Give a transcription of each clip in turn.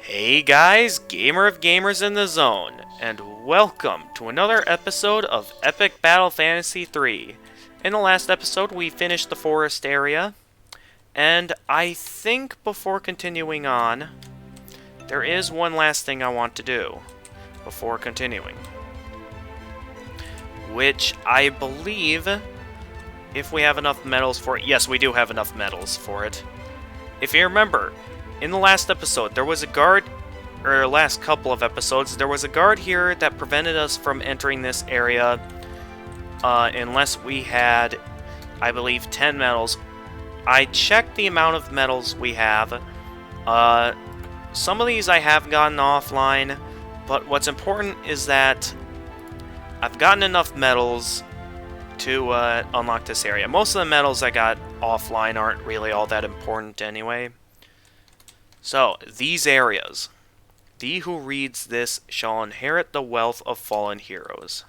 Hey guys, Gamer of Gamers in the Zone, and welcome to another episode of Epic Battle Fantasy 3. In the last episode, we finished the forest area, and I think before continuing on, there is one last thing I want to do before continuing. Which I believe, if we have enough medals for it, yes, we do have enough medals for it. If you remember, in the last episode, there was a guard, or last couple of episodes, there was a guard here that prevented us from entering this area unless we had, I believe, 10 medals. I checked the amount of medals we have. Some of these I have gotten offline, but what's important is that I've gotten enough medals to unlock this area. Most of the medals I got offline aren't really all that important anyway. So, these areas. He who reads this shall inherit the wealth of fallen heroes.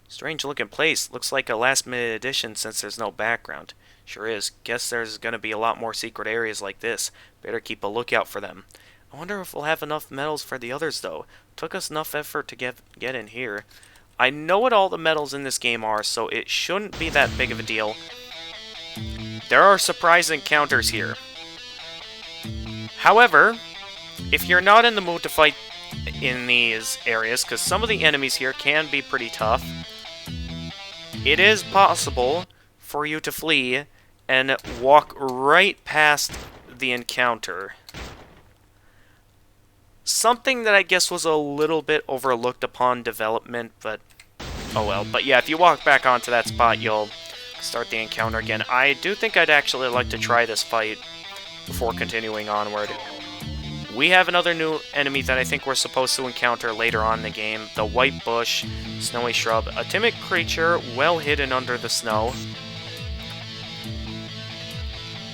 Strange looking place. Looks like a last minute addition since there's no background. Sure is. Guess there's gonna be a lot more secret areas like this. Better keep a lookout for them. I wonder if we'll have enough medals for the others though. Took us enough effort to get in here. I know what all the medals in this game are, so it shouldn't be that big of a deal. There are surprise encounters here. However, if you're not in the mood to fight in these areas, because some of the enemies here can be pretty tough, it is possible for you to flee and walk right past the encounter. Something that I guess was a little bit overlooked upon development, but oh well. But yeah, if you walk back onto that spot, you'll start the encounter again. I do think I'd actually like to try this fight before continuing onward. We have another new enemy that I think we're supposed to encounter later on in the game. The White Bush, Snowy Shrub. A timid creature well hidden under the snow.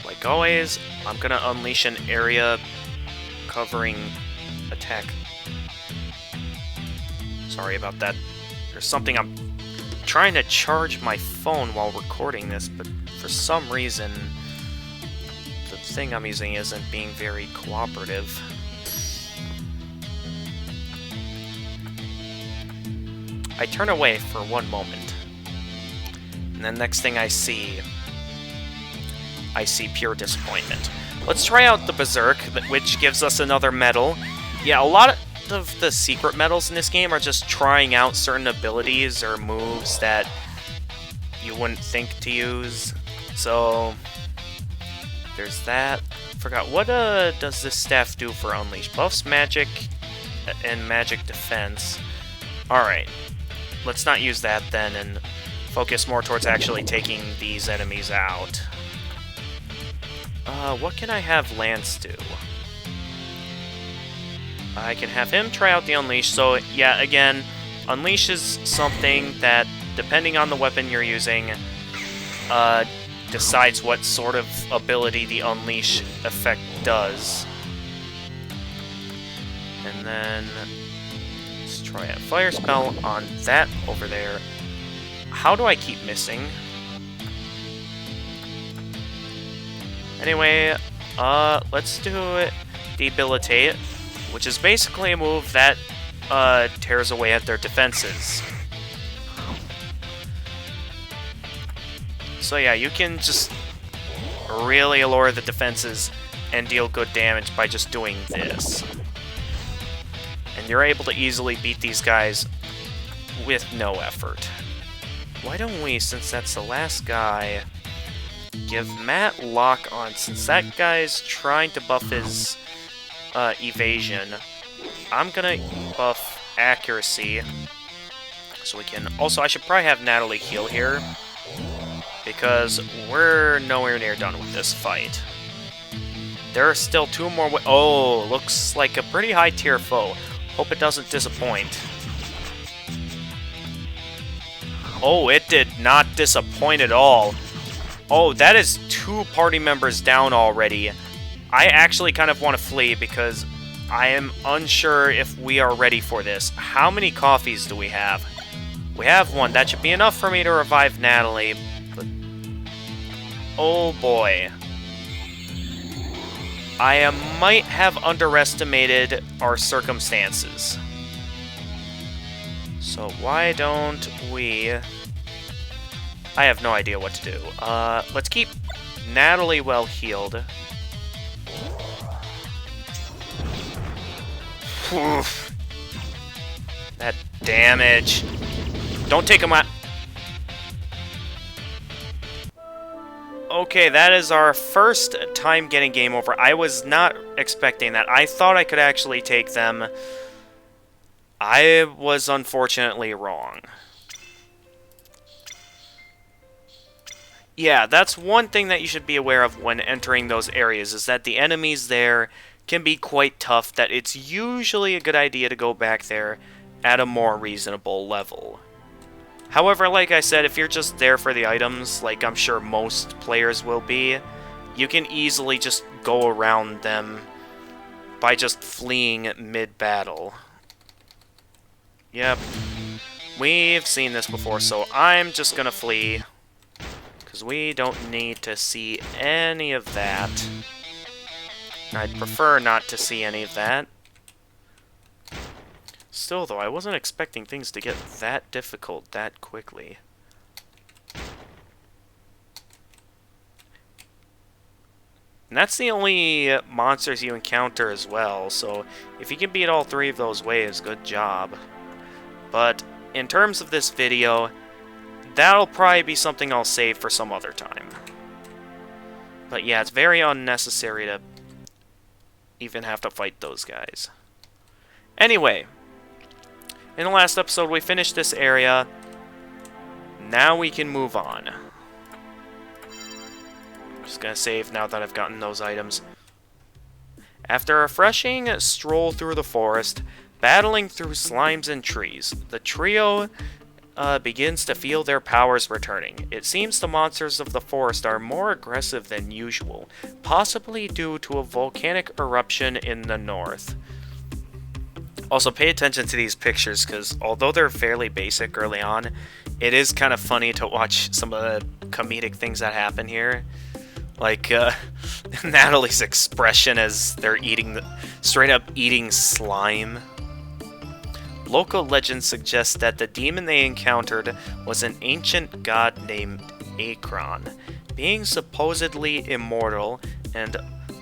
Like always, I'm gonna unleash an area covering attack. Sorry about that. There's something I'm trying to charge my phone while recording this, but for some reason the thing I'm using isn't being very cooperative. I turn away for one moment, and then next thing I see pure disappointment. Let's try out the Berserk, which gives us another medal. Yeah, a lot of the secret medals in this game are just trying out certain abilities or moves that you wouldn't think to use. So there's that. Forgot, what does this staff do for Unleash? Buffs magic and magic defense. Alright, let's not use that then and focus more towards actually taking these enemies out. What can I have Lance do? I can have him try out the Unleash. So yeah, again, Unleash is something that, depending on the weapon you're using, decides what sort of ability the Unleash effect does. And then let's try a Fire Spell on that over there. How do I keep missing? Anyway, let's do it. Debilitate, which is basically a move that tears away at their defenses. So yeah, you can just really lower the defenses and deal good damage by just doing this. And you're able to easily beat these guys with no effort. Why don't we, since that's the last guy, give Matt Lock on, since that guy's trying to buff his evasion. I'm gonna buff accuracy, so we can... Also, I should probably have Natalie heal here, because we're nowhere near done with this fight. There are still two more... Oh, looks like a pretty high tier foe. Hope it doesn't disappoint. Oh, it did not disappoint at all. Oh, that is 2 party members down already. I actually kind of want to flee because I am unsure if we are ready for this. How many coffees do we have? We have 1. That should be enough for me to revive Natalie. But oh boy. I might have underestimated our circumstances. So why don't we... I have no idea what to do. Let's keep Natalie well healed. Oof. That damage. Don't take him out. Okay, that is our first time getting game over. I was not expecting that. I thought I could actually take them. I was unfortunately wrong. Yeah, that's one thing that you should be aware of when entering those areas, is that the enemies there can be quite tough, that it's usually a good idea to go back there at a more reasonable level. However, like I said, if you're just there for the items, like I'm sure most players will be, you can easily just go around them by just fleeing mid-battle. Yep. We've seen this before, so I'm just gonna flee. Because we don't need to see any of that. I'd prefer not to see any of that. Still, though, I wasn't expecting things to get that difficult that quickly. And that's the only monsters you encounter as well, so if you can beat all three of those waves, good job. But in terms of this video, that'll probably be something I'll save for some other time. But yeah, it's very unnecessary to even have to fight those guys. Anyway, in the last episode we finished this area. Now we can move on. I'm just gonna save now that I've gotten those items. After a refreshing stroll through the forest, battling through slimes and trees, the trio begins to feel their powers returning. It seems the monsters of the forest are more aggressive than usual, possibly due to a volcanic eruption in the north. Also, pay attention to these pictures, because although they're fairly basic early on, it is kind of funny to watch some of the comedic things that happen here. Like, Natalie's expression as they're straight up eating slime. Local legend suggests that the demon they encountered was an ancient god named Akron, being supposedly immortal and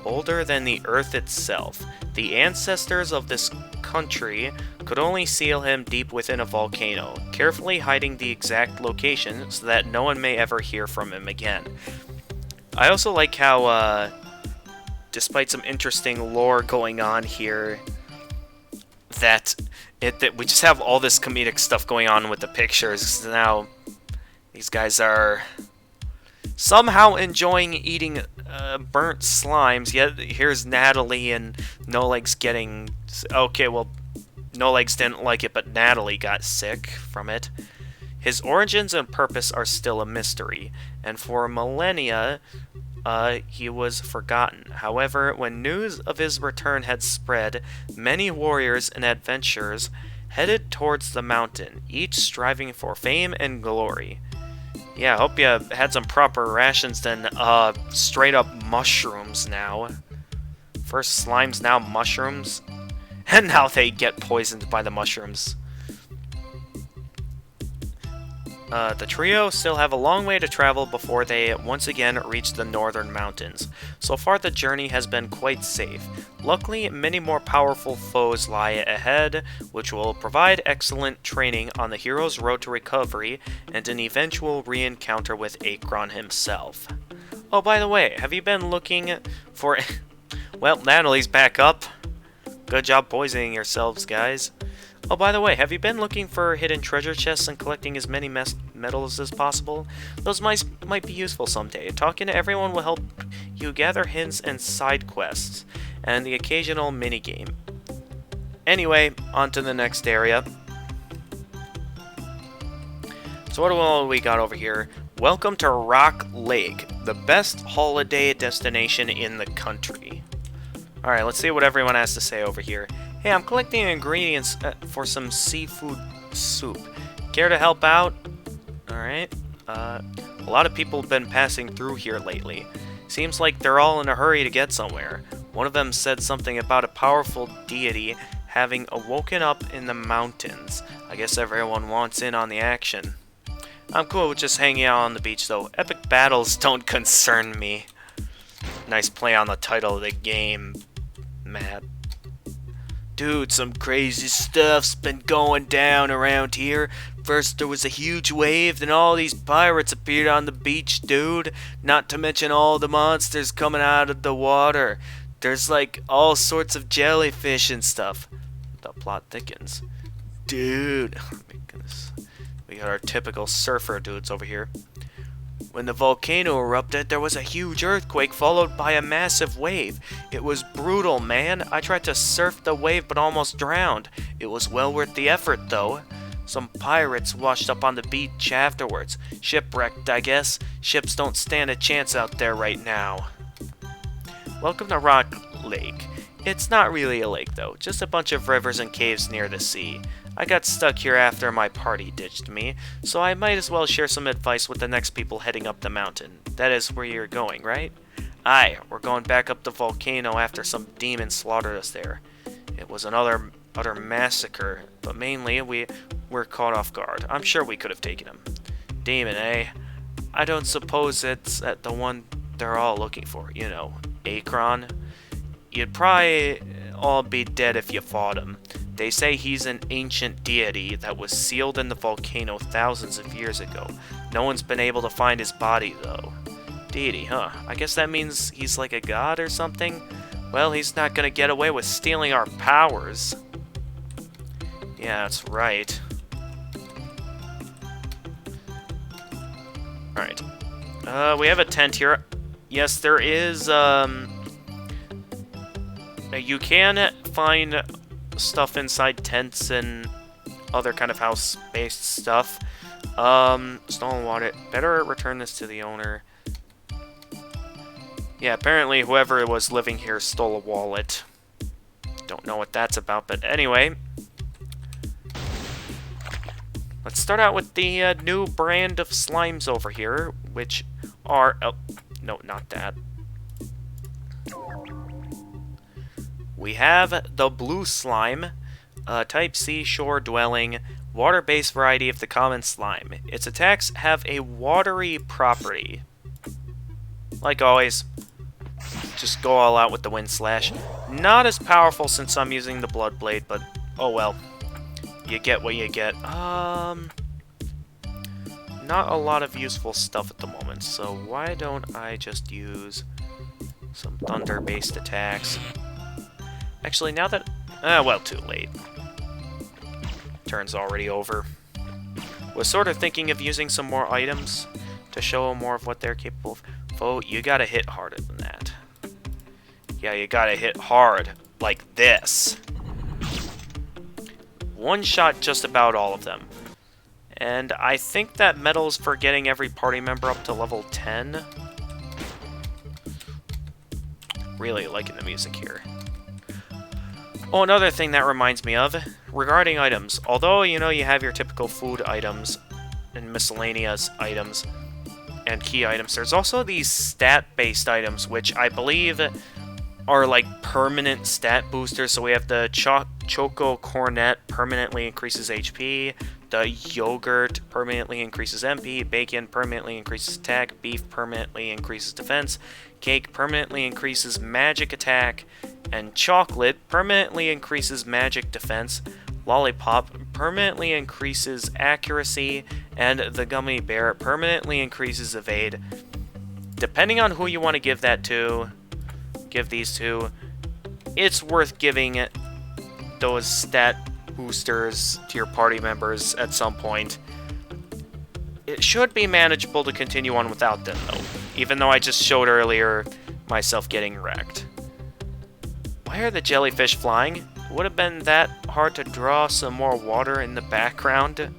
older than the earth itself. The ancestors of this country could only seal him deep within a volcano, carefully hiding the exact location so that no one may ever hear from him again. I also like how, despite some interesting lore going on here, that we just have all this comedic stuff going on with the pictures. Now, these guys are somehow enjoying eating burnt slimes, yet here's Natalie and No Legs getting... Okay, well, No Legs didn't like it, but Natalie got sick from it. His origins and purpose are still a mystery, and for millennia, he was forgotten. However, when news of his return had spread, many warriors and adventurers headed towards the mountain, each striving for fame and glory. Yeah, I hope you had some proper rations than straight up mushrooms now. First slimes, now mushrooms. And now they get poisoned by the mushrooms. The trio still have a long way to travel before they once again reach the northern mountains. So far the journey has been quite safe. Luckily, many more powerful foes lie ahead, which will provide excellent training on the hero's road to recovery and an eventual re-encounter with Akron himself. Oh, by the way, have you been looking for... Well, Natalie's back up. Good job poisoning yourselves, guys. Oh, by the way, have you been looking for hidden treasure chests and collecting as many medals as possible? Those might be useful someday. Talking to everyone will help you gather hints and side quests, and the occasional minigame. Anyway, on to the next area. So what do we got over here? Welcome to Rock Lake, the best holiday destination in the country. Alright, let's see what everyone has to say over here. Hey, I'm collecting ingredients for some seafood soup. Care to help out? Alright. A lot of people have been passing through here lately. Seems like they're all in a hurry to get somewhere. One of them said something about a powerful deity having awoken up in the mountains. I guess everyone wants in on the action. I'm cool with just hanging out on the beach though. Epic battles don't concern me. Nice play on the title of the game, Matt. Dude, some crazy stuff's been going down around here. First there was a huge wave, then all these pirates appeared on the beach, dude. Not to mention all the monsters coming out of the water. There's like all sorts of jellyfish and stuff. The plot thickens. Dude, oh my goodness. We got our typical surfer dudes over here. When the volcano erupted, there was a huge earthquake followed by a massive wave. It was brutal, man. I tried to surf the wave but almost drowned. It was well worth the effort, though. Some pirates washed up on the beach afterwards. Shipwrecked, I guess. Ships don't stand a chance out there right now. Welcome to Rock Lake. It's not really a lake, though. Just a bunch of rivers and caves near the sea. I got stuck here after my party ditched me, so I might as well share some advice with the next people heading up the mountain. That is where you're going, right? Aye, we're going back up the volcano after some demon slaughtered us there. It was another utter massacre, but mainly we were caught off guard. I'm sure we could have taken him. Demon, eh? I don't suppose it's the one they're all looking for, you know, Akron? You'd probably all be dead if you fought him. They say he's an ancient deity that was sealed in the volcano thousands of years ago. No one's been able to find his body, though. Deity, huh? I guess that means he's like a god or something? Well, he's not gonna get away with stealing our powers. Yeah, that's right. Alright. We have a tent here. Yes, there is, you can find stuff inside tents and other kind of house-based stuff. Stolen water. Better return this to the owner. Yeah, apparently whoever was living here stole a wallet. Don't know what that's about, but anyway. Let's start out with the new brand of slimes over here, which are... Oh, no, not that. We have the blue slime, type C shore-dwelling, water-based variety of the common slime. Its attacks have a watery property. Like always, just go all out with the Wind Slash. Not as powerful since I'm using the Blood Blade, but oh well. You get what you get. Not a lot of useful stuff at the moment, so why don't I just use some thunder-based attacks? Actually, now that... well, too late. Turn's already over. Was sort of thinking of using some more items to show more of what they're capable of. Foe, you gotta hit harder than that. Yeah, you gotta hit hard. Like this. One shot just about all of them. And I think that medal's for getting every party member up to level 10. Really liking the music here. Oh, another thing that reminds me of, regarding items. Although, you know, you have your typical food items and miscellaneous items and key items, there's also these stat-based items, which I believe are like permanent stat boosters. So we have the Choco Cornet, permanently increases HP. The Yogurt permanently increases MP. Bacon permanently increases attack. Beef permanently increases defense. Cake permanently increases magic attack. And Chocolate permanently increases magic defense. Lollipop permanently increases accuracy. And the Gummy Bear permanently increases evade. Depending on who you want to give that to, give these to, it's worth giving those stat boosters to your party members at some point. It should be manageable to continue on without them, though, even though I just showed earlier myself getting wrecked. Why are the jellyfish flying? Would have been that hard to draw some more water in the background.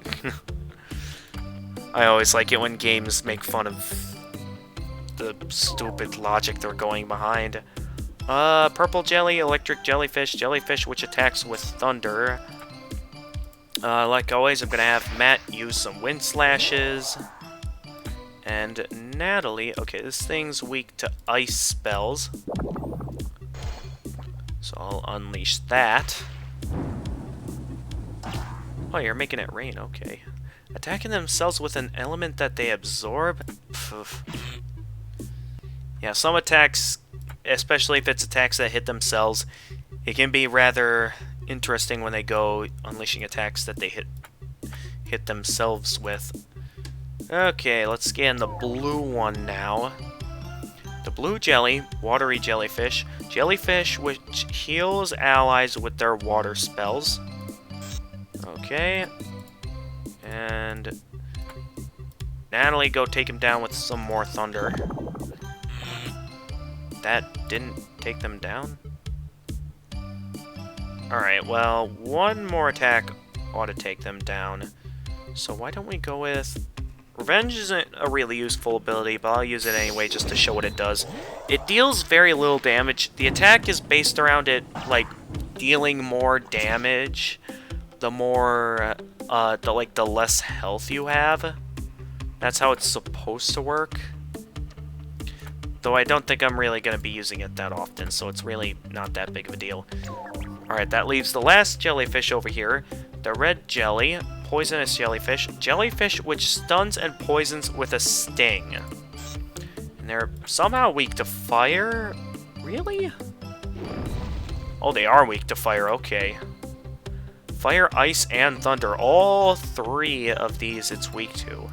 I always like it when games make fun of the stupid logic they're going behind. Purple jelly, electric jellyfish, jellyfish which attacks with thunder. Like always, I'm gonna have Matt use some wind slashes. And Natalie, okay, this thing's weak to ice spells. So I'll unleash that. Oh, you're making it rain, okay. Attacking themselves with an element that they absorb? Poof. Yeah, some attacks, especially if it's attacks that hit themselves, it can be rather interesting when they go unleashing attacks that they hit themselves with. Okay, let's scan the blue one now. The blue jelly, watery jellyfish. Jellyfish which heals allies with their water spells. Okay. And Natalie, go take him down with some more thunder. That didn't take them down? Alright, well, one more attack ought to take them down. So why don't we go with... Revenge isn't a really useful ability, but I'll use it anyway just to show what it does. It deals very little damage. The attack is based around it, like, dealing more damage the more, the less health you have. That's how it's supposed to work. Though I don't think I'm really going to be using it that often, so it's really not that big of a deal. Alright, that leaves the last jellyfish over here. The red jelly, poisonous jellyfish. Jellyfish which stuns and poisons with a sting. And they're somehow weak to fire? Really? Oh, they are weak to fire, okay. Fire, ice, and thunder. All three of these it's weak to.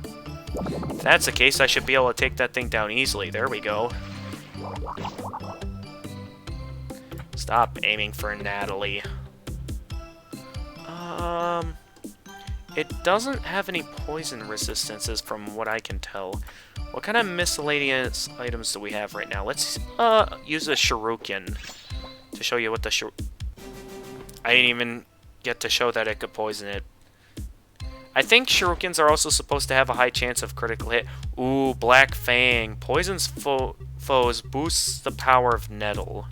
If that's the case, I should be able to take that thing down easily. There we go. Stop aiming for Natalie. It doesn't have any poison resistances from what I can tell. What kind of miscellaneous items do we have right now? Let's use a shuriken to show you what the I didn't even get to show that it could poison it. I think shurikens are also supposed to have a high chance of critical hit. Ooh, Black Fang. Poisons foes, boosts the power of Nettle.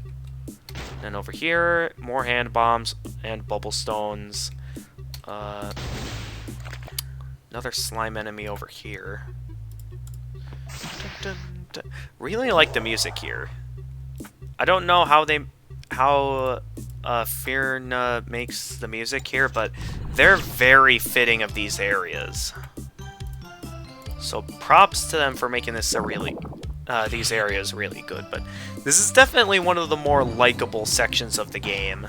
And over here, more hand bombs and bubble stones. Another slime enemy over here. Dun, dun, dun. Really like the music here. I don't know how Firna makes the music here, but they're very fitting of these areas. So props to them for making this a really these areas really good. But this is definitely one of the more likable sections of the game.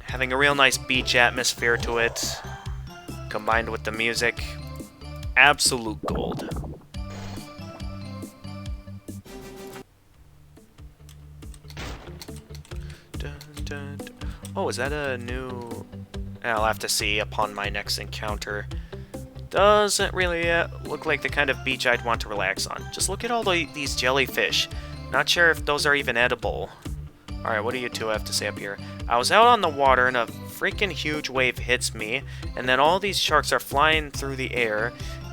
Having a real nice beach atmosphere to it, combined with the music, absolute gold. Dun, dun, dun. Oh, is that a new... I'll have to see upon my next encounter. Doesn't really look like the kind of beach I'd want to relax on. Just look at all these jellyfish. Not sure if those are even edible. Alright, what do you two have to say up here? I was out on the water and a freaking huge wave hits me, and then all these sharks are flying through the air,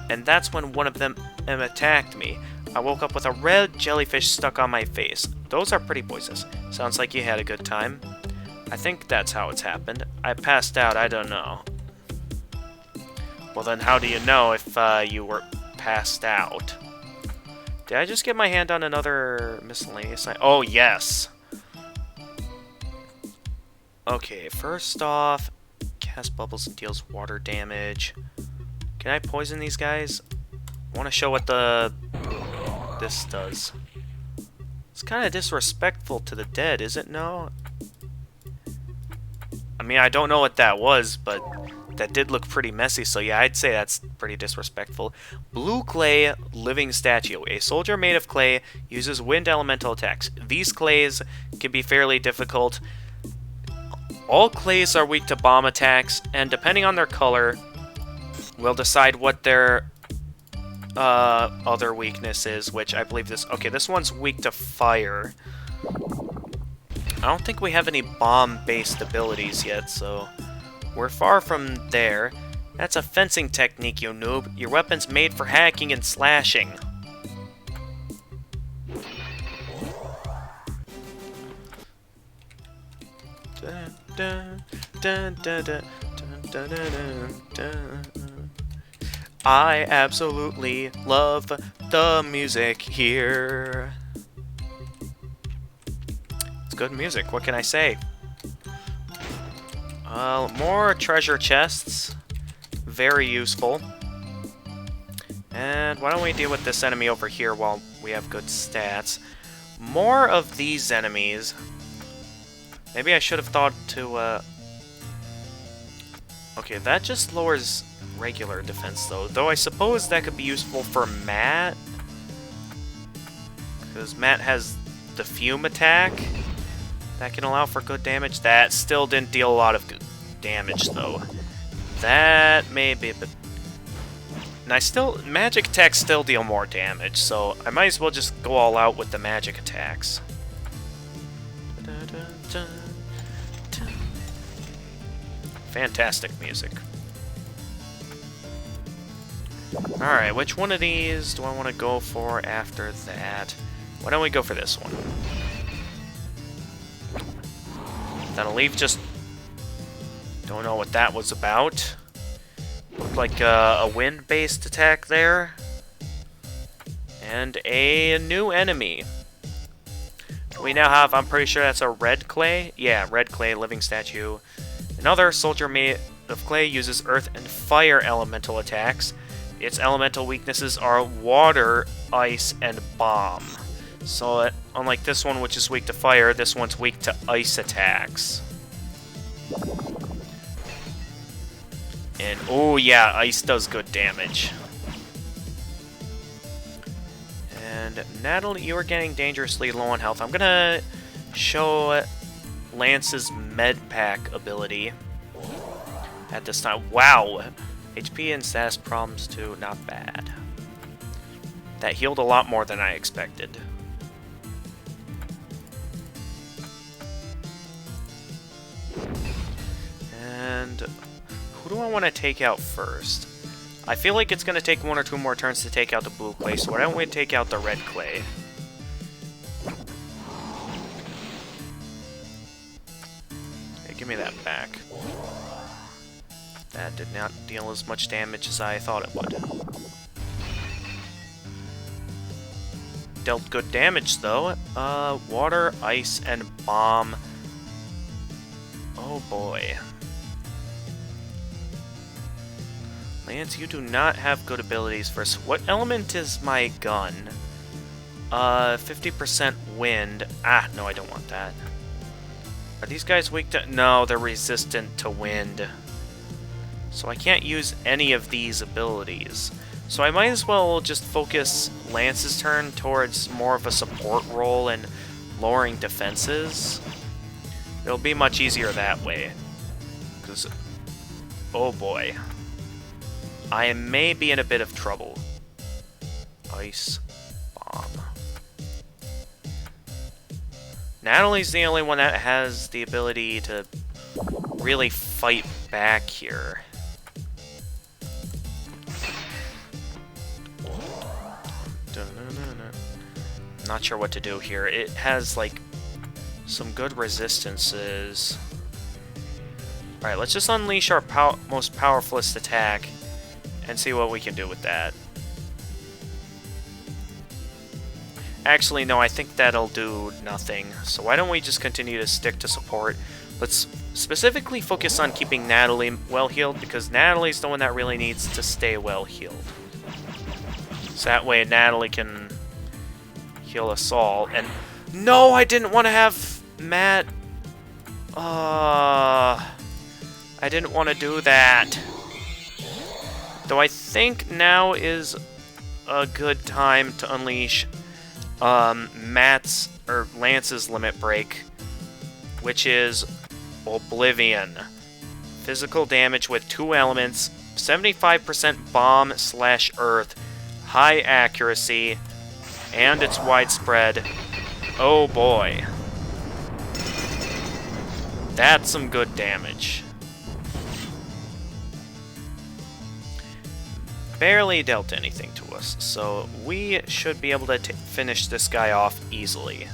and that's when one of them attacked me. I woke up with a red jellyfish stuck on my face. Those are pretty poisonous. Sounds like you had a good time. I think that's how it's happened. I passed out, I don't know. Well then, how do you know if you were passed out? Did I just get my hand on another miscellaneous item? Oh, yes! Okay, first off, cast bubbles and deals water damage. Can I poison these guys? I want to show what this does. It's kind of disrespectful to the dead, is it? No? I mean, I don't know what that was, but that did look pretty messy, so yeah, I'd say that's pretty disrespectful. Blue Clay Living Statue. A soldier made of clay uses wind elemental attacks. These clays can be fairly difficult. All clays are weak to bomb attacks, and depending on their color, we'll decide what their other weakness is, which I believe this... Okay, this one's weak to fire. I don't think we have any bomb-based abilities yet, so we're far from there. That's a fencing technique, you noob. Your weapon's made for hacking and slashing. Dun, dun, dun, dun, dun, dun, dun, dun, dun. I absolutely love the music here. It's good music, what can I say? More treasure chests. Very useful. And why don't we deal with this enemy over here while we have good stats? More of these enemies. Maybe I should have thought to, Okay, that just lowers regular defense, though. Though I suppose that could be useful for Matt. Because Matt has the Fume attack. That can allow for good damage. That still didn't deal a lot of good damage, though. That may be a bit... And magic attacks still deal more damage, so I might as well just go all out with the magic attacks. Fantastic music. Alright, which one of these do I want to go for after that? Why don't we go for this one? That'll leave just... Don't know what that was about. Looked like a wind-based attack there. And a new enemy. We now have, I'm pretty sure that's a red clay. Yeah, red clay, living statue. Another soldier made of clay uses earth and fire elemental attacks. Its elemental weaknesses are water, ice, and bomb. So, unlike this one, which is weak to fire, this one's weak to ice attacks. And, oh yeah, ice does good damage. And, Natalie, you are getting dangerously low on health. I'm gonna show Lance's med pack ability at this time. Wow! HP and status problems too, not bad. That healed a lot more than I expected. And who do I want to take out first? I feel like it's going to take 1 or 2 more turns to take out the blue clay, so why don't we take out the red clay? Hey, give me that back. That did not deal as much damage as I thought it would. Dealt good damage, though. Water, ice, and bomb. Oh boy. Lance, you do not have good abilities for... What element is my gun? 50% wind. Ah, no, I don't want that. Are these guys weak to... No, they're resistant to wind. So I can't use any of these abilities. So I might as well just focus Lance's turn towards more of a support role and lowering defenses. It'll be much easier that way. Because... Oh boy. I may be in a bit of trouble. Ice bomb. Natalie's the only one that has the ability to really fight back here. Not sure what to do here. It has, like, some good resistances. Alright, let's just unleash our most powerfulest attack and see what we can do with that. Actually, no, I think that'll do nothing. So why don't we just continue to stick to support? Let's specifically focus on keeping Natalie well-healed, because Natalie's the one that really needs to stay well-healed. So that way Natalie can heal us all. And no, I didn't want to have Matt. I didn't want to do that. Though I think now is a good time to unleash Lance's limit break, which is Oblivion. Physical damage with 2 elements, 75% bomb/earth, high accuracy, and it's widespread. Oh boy. That's some good damage. Barely dealt anything to us, so we should be able to finish this guy off easily.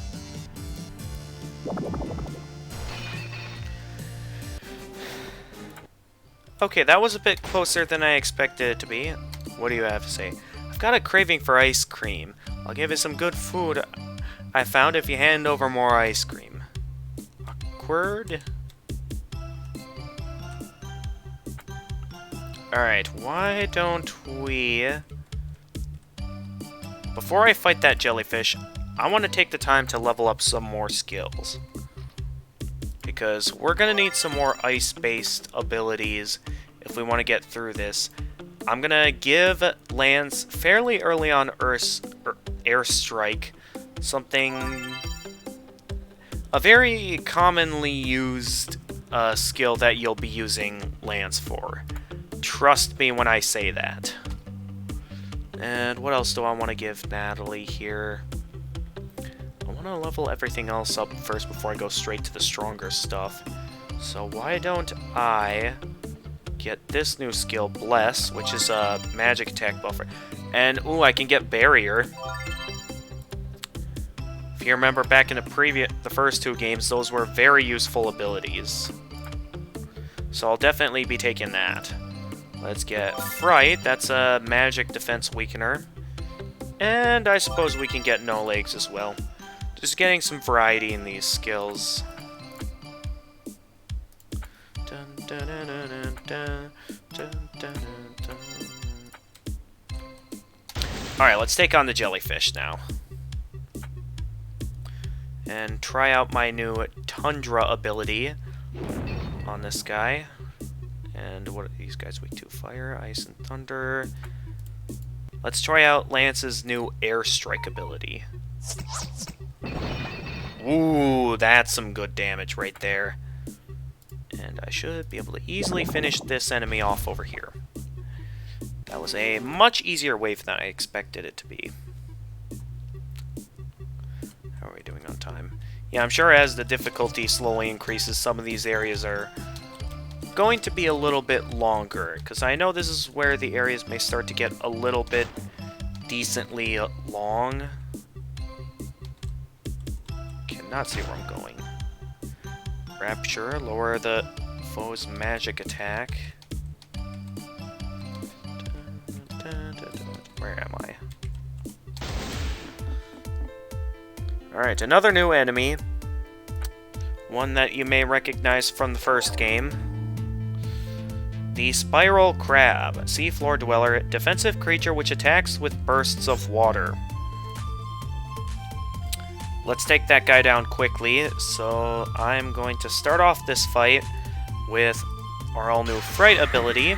Okay, that was a bit closer than I expected it to be. What do you have to say? I've got a craving for ice cream. I'll give you some good food I found if you hand over more ice cream. awkward. Alright, why don't we... Before I fight that jellyfish, I want to take the time to level up some more skills. Because we're going to need some more ice-based abilities if we want to get through this. I'm going to give Lance fairly early on Airstrike something... A very commonly used skill that you'll be using Lance for. Trust me when I say that. And what else do I want to give Natalie here? I want to level everything else up first before I go straight to the stronger stuff. So why don't I get this new skill, Bless, which is a magic attack buffer. And, ooh, I can get Barrier. If you remember back in the first two games, those were very useful abilities. So I'll definitely be taking that. Let's get Fright, that's a magic defense weakener. And I suppose we can get No Legs as well. Just getting some variety in these skills. Alright, let's take on the jellyfish now. And try out my new Tundra ability on this guy. And what are these guys weak to? Fire, Ice, and Thunder. Let's try out Lance's new Airstrike ability. Ooh, that's some good damage right there. And I should be able to easily finish this enemy off over here. That was a much easier wave than I expected it to be. How are we doing on time? Yeah, I'm sure as the difficulty slowly increases, some of these areas are going to be a little bit longer, because I know this is where the areas may start to get a little bit decently long. Cannot see where I'm going. Rapture, lower the foe's magic attack. Where am I? Alright, another new enemy. One that you may recognize from the first game. The Spiral Crab, seafloor dweller, defensive creature which attacks with bursts of water. Let's take that guy down quickly. So I'm going to start off this fight with our all-new Fright ability,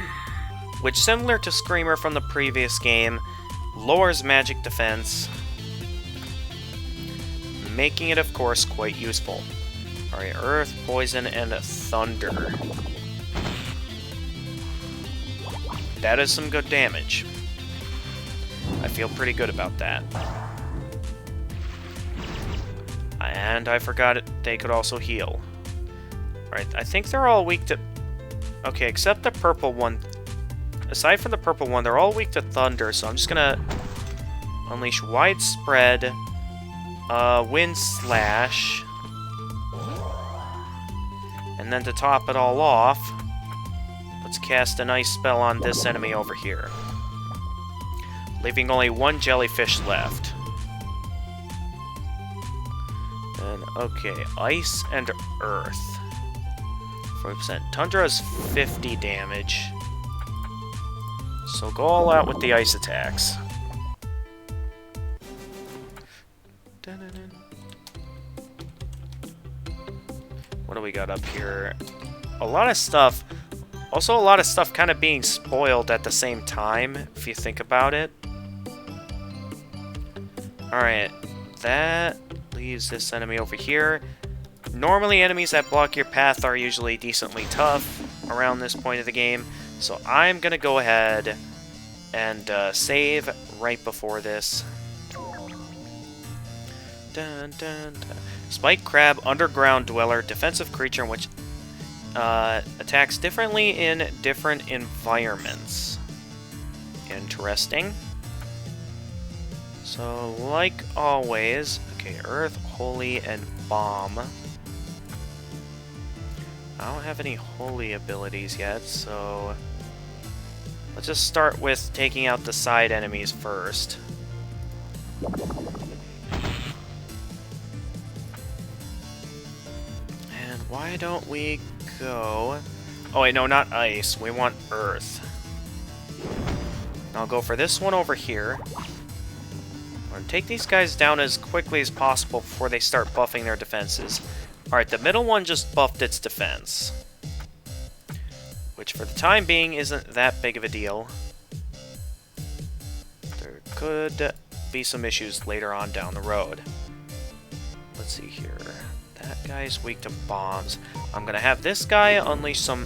which, similar to Screamer from the previous game, lowers magic defense, making it, of course, quite useful. Alright, Earth, Poison, and Thunder. That is some good damage. I feel pretty good about that. And I forgot they could also heal. Alright, I think they're all weak to... Okay, except the purple one. Aside from the purple one, they're all weak to Thunder, so I'm just gonna unleash Widespread, Wind Slash, and then to top it all off, let's cast a nice spell on this enemy over here, leaving only one jellyfish left. And okay, Ice and Earth. 40%. Tundra is 50 damage. So go all out with the ice attacks. What do we got up here? A lot of stuff. Also a lot of stuff kind of being spoiled at the same time, if you think about it. Alright, that leaves this enemy over here. Normally enemies that block your path are usually decently tough around this point of the game, so I'm gonna go ahead and save right before this. Dun, dun, dun. Spike Crab, Underground Dweller, defensive creature which attacks differently in different environments. Interesting. So, like always, okay, Earth, Holy, and Bomb. I don't have any Holy abilities yet, so let's just start with taking out the side enemies first. And why don't we go... Oh wait, no, not ice. We want earth. I'll go for this one over here. I'm gonna take these guys down as quickly as possible before they start buffing their defenses. Alright, the middle one just buffed its defense. Which for the time being isn't that big of a deal. There could be some issues later on down the road. Let's see here. That guy's weak to bombs. I'm gonna have this guy unleash some...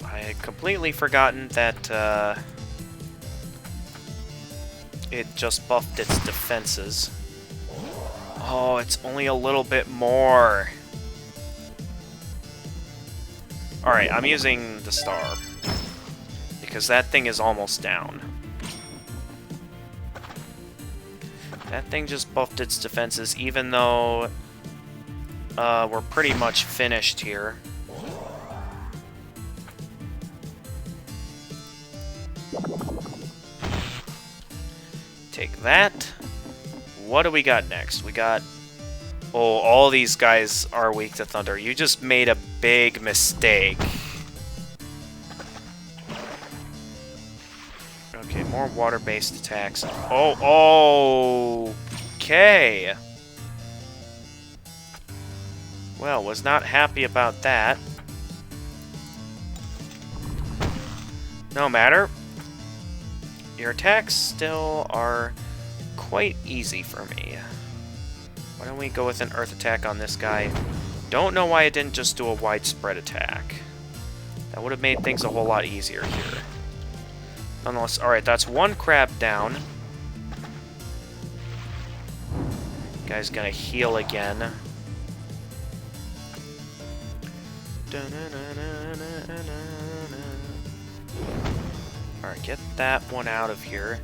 I had completely forgotten that it just buffed its defenses. Oh, it's only a little bit more. Alright, I'm using the star. Because that thing is almost down. That thing just buffed its defenses, even though we're pretty much finished here. Take that. What do we got next? We got... Oh, all these guys are weak to thunder. You just made a big mistake. Okay, more water-based attacks. Oh, okay. Well, was not happy about that. No matter. Your attacks still are quite easy for me. Why don't we go with an earth attack on this guy? Don't know why I didn't just do a widespread attack. That would have made things a whole lot easier here. Nonetheless, alright, that's one crab down. Guy's gonna heal again. Alright, get that one out of here.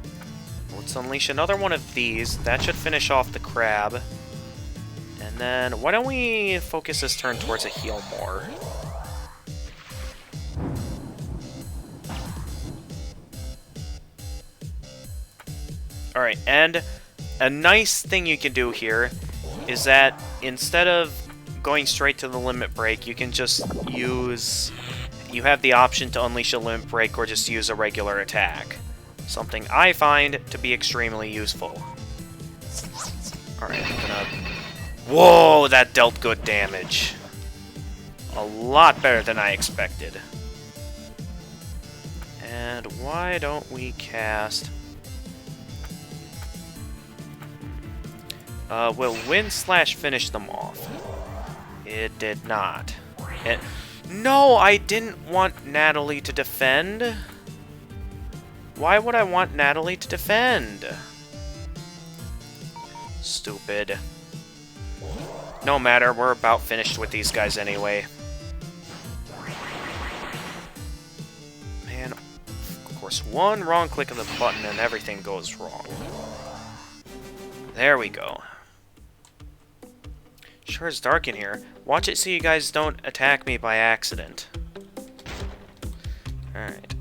Let's unleash another one of these. That should finish off the crab. And then, why don't we focus this turn towards a heal more? Alright, and a nice thing you can do here is that instead of going straight to the limit break, you can just use... You have the option to unleash a limit break or just use a regular attack. Something I find to be extremely useful. Alright, I'm gonna... Whoa, that dealt good damage. A lot better than I expected. And why don't we cast... will win/finish them off? It did not. No, I didn't want Natalie to defend. Why would I want Natalie to defend? Stupid. No matter, we're about finished with these guys anyway. Man, of course, one wrong click of the button and everything goes wrong. There we go. Sure is dark in here. Watch it so you guys don't attack me by accident. Alright.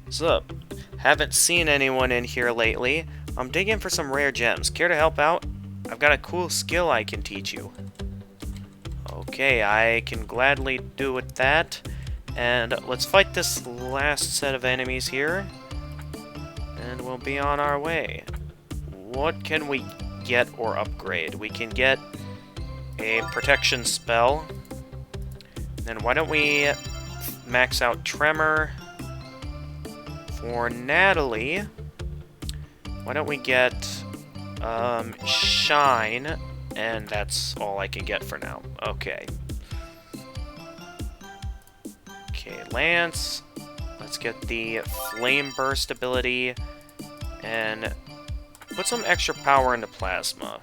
What's up? Haven't seen anyone in here lately. I'm digging for some rare gems. Care to help out? I've got a cool skill I can teach you. Okay, I can gladly do with that. And let's fight this last set of enemies here. And we'll be on our way. What can we get or upgrade? We can get a protection spell. Then why don't we max out Tremor? For Natalie, why don't we get Shine? And that's all I can get for now. Okay. Okay, Lance. Let's get the Flame Burst ability. And put some extra power into Plasma.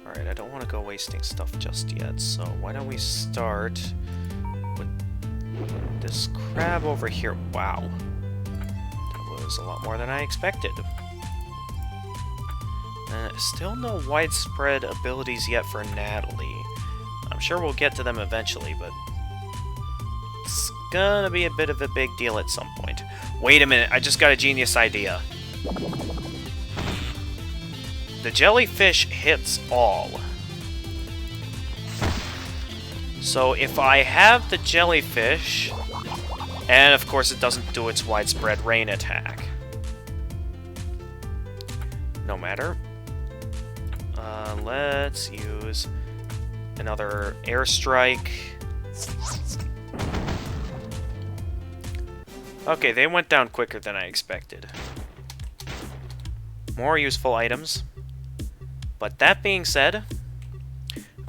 Alright, I don't want to go wasting stuff just yet, so why don't we start with this crab over here. Wow. That was a lot more than I expected. Still no widespread abilities yet for Natalie. I'm sure we'll get to them eventually, but gonna be a bit of a big deal at some point. Wait a minute, I just got a genius idea. The jellyfish hits all. So if I have the jellyfish, and of course it doesn't do its widespread rain attack. No matter. Let's use another airstrike. Okay, they went down quicker than I expected. More useful items. But that being said,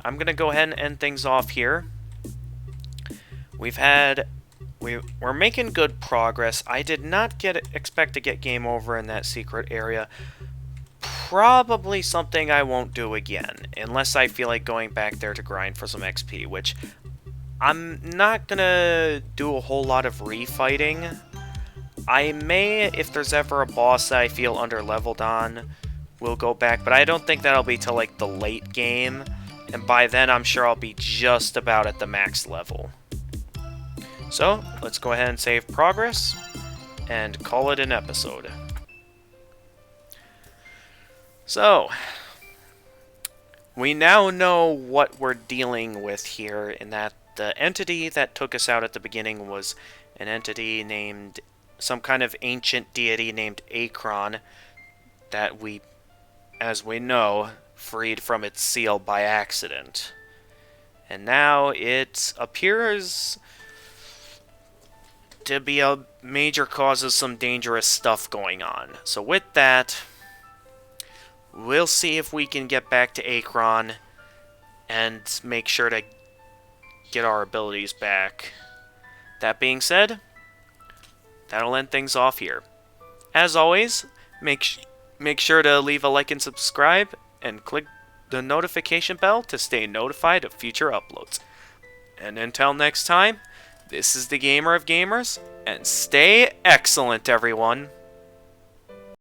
I'm gonna go ahead and end things off here. We're making good progress. I did not expect to get game over in that secret area. Probably something I won't do again, unless I feel like going back there to grind for some XP, which I'm not gonna do a whole lot of refighting. I may, if there's ever a boss that I feel under-leveled on, will go back, but I don't think that'll be till like the late game, and by then I'm sure I'll be just about at the max level. So, let's go ahead and save progress, and call it an episode. So, we now know what we're dealing with here, in that the entity that took us out at the beginning was an entity named, some kind of ancient deity named Akron, that we, as we know, freed from its seal by accident. And now it appears to be a major cause of some dangerous stuff going on. So with that, we'll see if we can get back to Akron and make sure to get our abilities back. That being said, that'll end things off here. As always, make sure to leave a like and subscribe, and click the notification bell to stay notified of future uploads. And until next time, this is the Gamer of Gamers, and stay excellent, everyone!